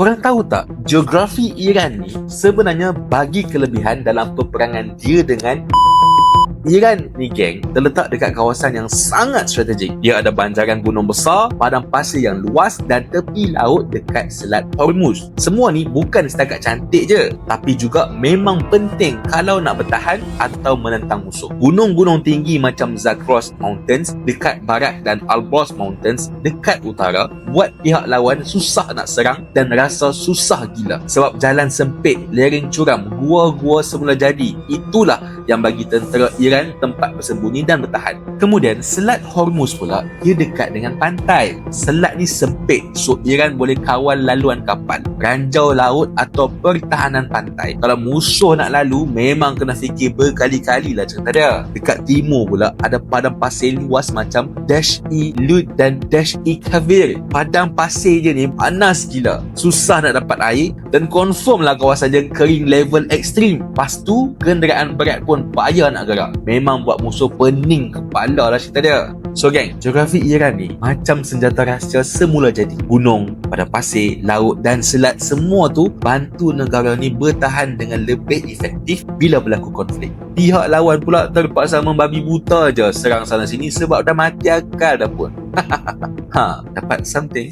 korang tahu tak, geografi Iran ni sebenarnya bagi kelebihan dalam peperangan dia dengan Iran ni geng, terletak dekat kawasan yang sangat strategik. Dia ada banjaran gunung besar, padang pasir yang luas dan tepi laut dekat Selat Hormuz. Semua ni bukan setakat cantik je, tapi juga memang penting kalau nak bertahan atau menentang musuh. Gunung-gunung tinggi macam Zagros Mountains dekat barat dan Alborz Mountains dekat utara buat pihak lawan susah nak serang dan rasa susah gila. Sebab jalan sempit, lereng curam, gua-gua semula jadi. Itulah yang bagi tentera Iran tempat bersembunyi dan bertahan. Kemudian Selat Hormuz pula, dia dekat dengan pantai. Selat ni sempit, so Iran boleh kawal laluan kapal, ranjau laut atau pertahanan pantai. Kalau musuh nak lalu, memang kena fikir berkali-kali lah cerita dia. Dekat timur pula, ada padang pasir luas macam Dash-e-Lud dan Dash-e-Kavir. Padang pasir je ni panas gila, susah nak dapat air dan confirm lah kawasan dia kering level ekstrim. Lepas tu, kenderaan berat pun payah nak gerak. Memang buat musuh pening kepala lah cerita dia. So geng, geografi Iran ni macam senjata rahsia semula jadi. Gunung, padang pasir, laut dan selat, semua tu bantu negara ni bertahan dengan lebih efektif bila berlaku konflik. Pihak lawan pula terpaksa membabi buta je serang sana sini sebab dah mati akal dah pun. Dapat something.